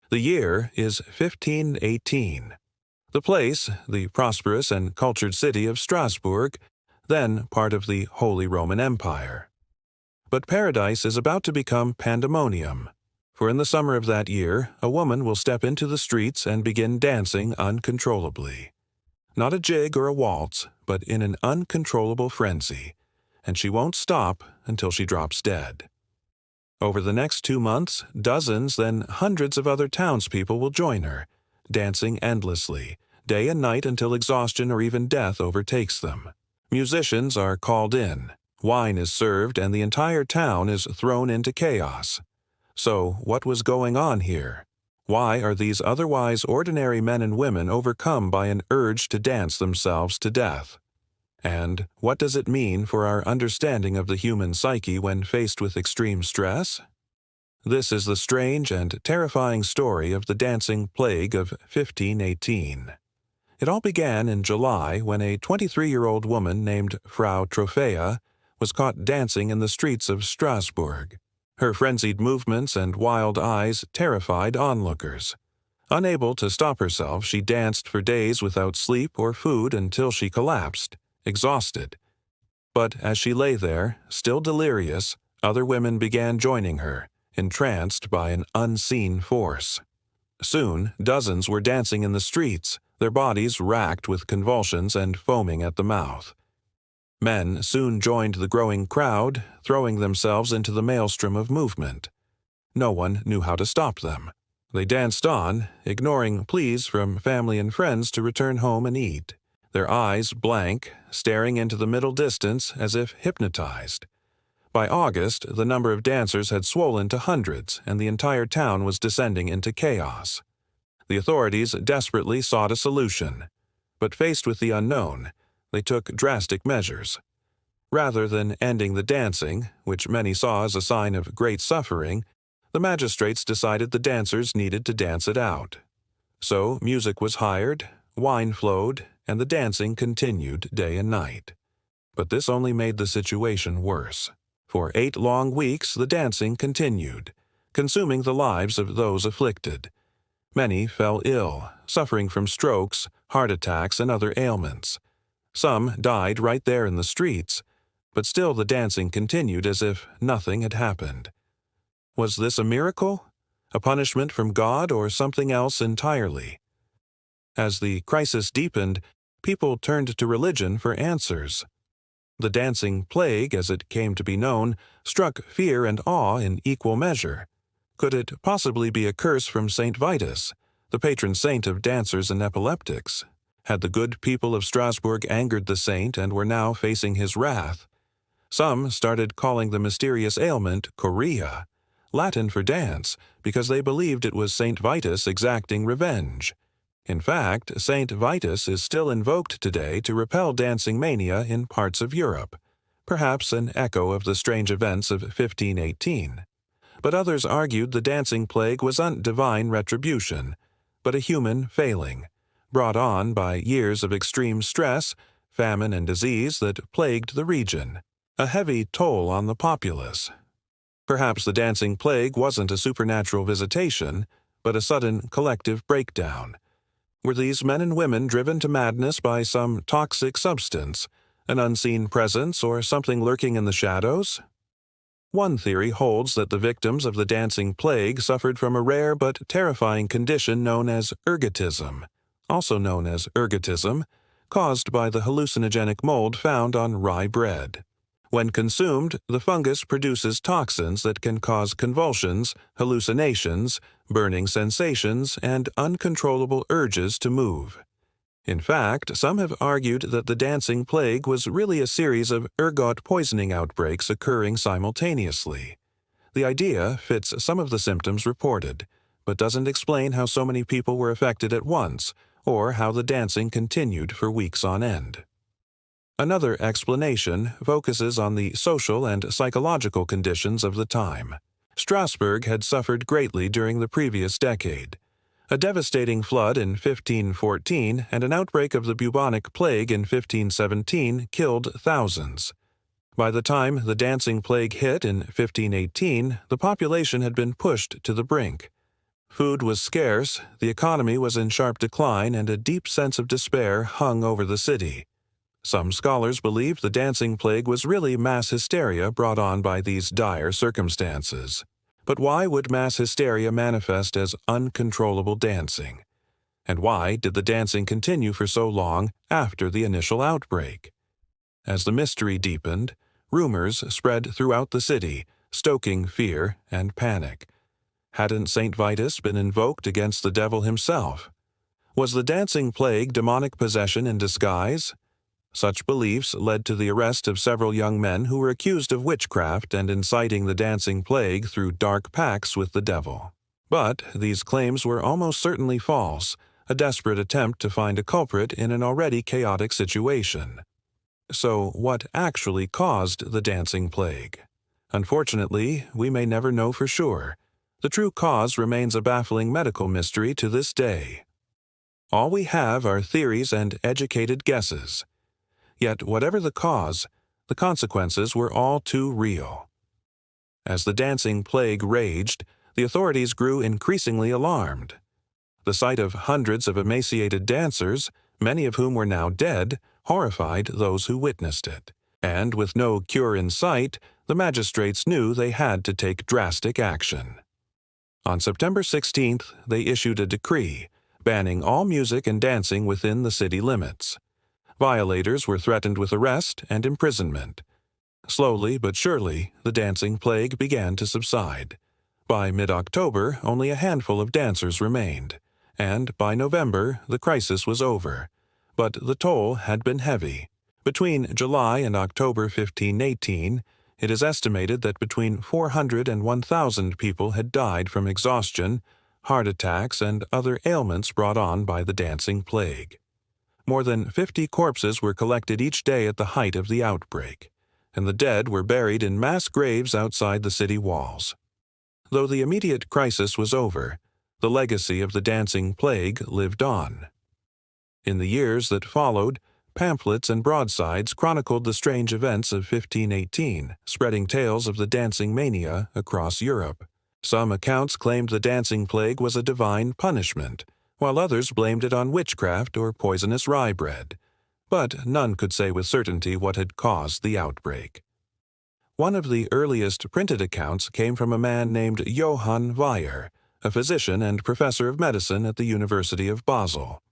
The year is 1518. The place, the prosperous and cultured city of Strasbourg, then part of the Holy Roman Empire. But paradise is about to become pandemonium, for in the summer of that year, a woman will step into the streets and begin dancing uncontrollably. Not a jig or a waltz, but in an uncontrollable frenzy, and she won't stop until she drops dead. Over the next 2 months, dozens, then hundreds of other townspeople will join her, dancing endlessly, day and night until exhaustion or even death overtakes them. Musicians are called in, wine is served, and the entire town is thrown into chaos. So, what was going on here? Why are these otherwise ordinary men and women overcome by an urge to dance themselves to death? And what does it mean for our understanding of the human psyche when faced with extreme stress? This is the strange and terrifying story of the dancing plague of 1518. It all began in July when a 23-year-old woman named Frau Troffea was caught dancing in the streets of Strasbourg. Her frenzied movements and wild eyes terrified onlookers. Unable to stop herself, she danced for days without sleep or food until she collapsed, exhausted. But as she lay there, still delirious, other women began joining her, entranced by an unseen force. Soon, dozens were dancing in the streets, their bodies racked with convulsions and foaming at the mouth. Men soon joined the growing crowd, throwing themselves into the maelstrom of movement. No one knew how to stop them. They danced on, ignoring pleas from family and friends to return home and eat, their eyes blank, staring into the middle distance as if hypnotized. By August, the number of dancers had swollen to hundreds, and the entire town was descending into chaos. The authorities desperately sought a solution, but faced with the unknown, they took drastic measures. Rather than ending the dancing, which many saw as a sign of great suffering, the magistrates decided the dancers needed to dance it out. So music was hired, wine flowed, and the dancing continued day and night. But this only made the situation worse. For 8 long weeks the dancing continued, consuming the lives of those afflicted. Many fell ill, suffering from strokes, heart attacks, and other ailments. Some died right there in the streets, but still the dancing continued as if nothing had happened. Was this a miracle? A punishment from God or something else entirely? As the crisis deepened, people turned to religion for answers. The dancing plague, as it came to be known, struck fear and awe in equal measure. Could it possibly be a curse from Saint Vitus, the patron saint of dancers and epileptics? Had the good people of Strasbourg angered the saint and were now facing his wrath? Some started calling the mysterious ailment chorea, Latin for dance, because they believed it was Saint Vitus exacting revenge. In fact, Saint Vitus is still invoked today to repel dancing mania in parts of Europe, perhaps an echo of the strange events of 1518. But others argued the dancing plague was not divine retribution, but a human failing, brought on by years of extreme stress, famine, and disease that plagued the region, a heavy toll on the populace. Perhaps the dancing plague wasn't a supernatural visitation, but a sudden collective breakdown. Were these men and women driven to madness by some toxic substance, an unseen presence, or something lurking in the shadows? One theory holds that the victims of the dancing plague suffered from a rare but terrifying condition known as ergotism, caused by the hallucinogenic mold found on rye bread. When consumed, the fungus produces toxins that can cause convulsions, hallucinations, burning sensations, and uncontrollable urges to move. In fact, some have argued that the dancing plague was really a series of ergot poisoning outbreaks occurring simultaneously. The idea fits some of the symptoms reported, but doesn't explain how so many people were affected at once, or how the dancing continued for weeks on end. Another explanation focuses on the social and psychological conditions of the time. Strasbourg had suffered greatly during the previous decade. A devastating flood in 1514 and an outbreak of the bubonic plague in 1517 killed thousands. By the time the dancing plague hit in 1518, the population had been pushed to the brink. Food was scarce, the economy was in sharp decline, and a deep sense of despair hung over the city. Some scholars believe the dancing plague was really mass hysteria brought on by these dire circumstances. But why would mass hysteria manifest as uncontrollable dancing? And why did the dancing continue for so long after the initial outbreak? As the mystery deepened, rumors spread throughout the city, stoking fear and panic. Hadn't St. Vitus been invoked against the devil himself? Was the dancing plague demonic possession in disguise? Such beliefs led to the arrest of several young men who were accused of witchcraft and inciting the dancing plague through dark pacts with the devil. But these claims were almost certainly false, a desperate attempt to find a culprit in an already chaotic situation. So, what actually caused the dancing plague? Unfortunately, we may never know for sure. The true cause remains a baffling medical mystery to this day. All we have are theories and educated guesses. Yet, whatever the cause, the consequences were all too real. As the dancing plague raged, the authorities grew increasingly alarmed. The sight of hundreds of emaciated dancers, many of whom were now dead, horrified those who witnessed it. And with no cure in sight, the magistrates knew they had to take drastic action. On September 16th, they issued a decree banning all music and dancing within the city limits. Violators were threatened with arrest and imprisonment. Slowly but surely, the dancing plague began to subside. By mid-October, only a handful of dancers remained, and by November, the crisis was over. But the toll had been heavy. Between July and October 1518, it is estimated that between 400 and 1,000 people had died from exhaustion, heart attacks, and other ailments brought on by the dancing plague. More than 50 corpses were collected each day at the height of the outbreak, and the dead were buried in mass graves outside the city walls. Though the immediate crisis was over, the legacy of the dancing plague lived on. In the years that followed, pamphlets and broadsides chronicled the strange events of 1518, spreading tales of the dancing mania across Europe. Some accounts claimed the dancing plague was a divine punishment, while others blamed it on witchcraft or poisonous rye bread. But none could say with certainty what had caused the outbreak. One of the earliest printed accounts came from a man named Johann Weyer, a physician and professor of medicine at the University of Basel.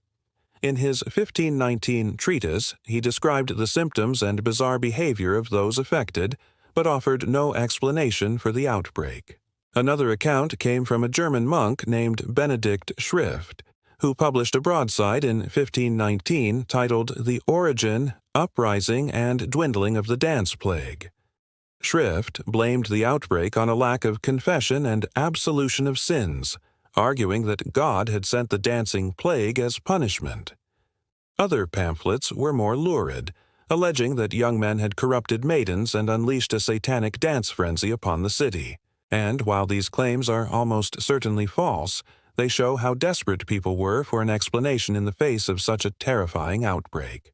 In his 1519 treatise, he described the symptoms and bizarre behavior of those affected, but offered no explanation for the outbreak. Another account came from a German monk named Benedict Schrift, who published a broadside in 1519 titled The Origin, Uprising, and Dwindling of the Dance Plague. Schrift blamed the outbreak on a lack of confession and absolution of sins, arguing that God had sent the dancing plague as punishment. Other pamphlets were more lurid, alleging that young men had corrupted maidens and unleashed a satanic dance frenzy upon the city. And while these claims are almost certainly false, they show how desperate people were for an explanation in the face of such a terrifying outbreak.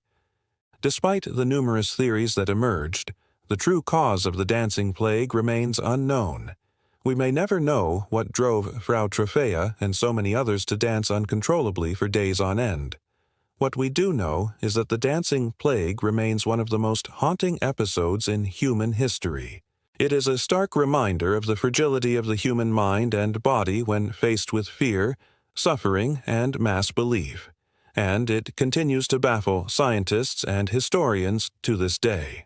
Despite the numerous theories that emerged, the true cause of the dancing plague remains unknown. We may never know what drove Frau Troffea and so many others to dance uncontrollably for days on end. What we do know is that the dancing plague remains one of the most haunting episodes in human history. It is a stark reminder of the fragility of the human mind and body when faced with fear, suffering, and mass belief, and it continues to baffle scientists and historians to this day.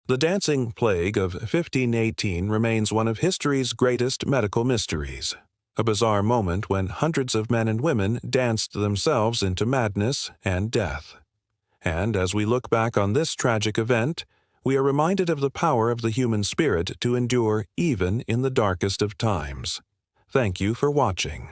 The dancing plague of 1518 remains one of history's greatest medical mysteries, a bizarre moment when hundreds of men and women danced themselves into madness and death. And as we look back on this tragic event, we are reminded of the power of the human spirit to endure even in the darkest of times. Thank you for watching.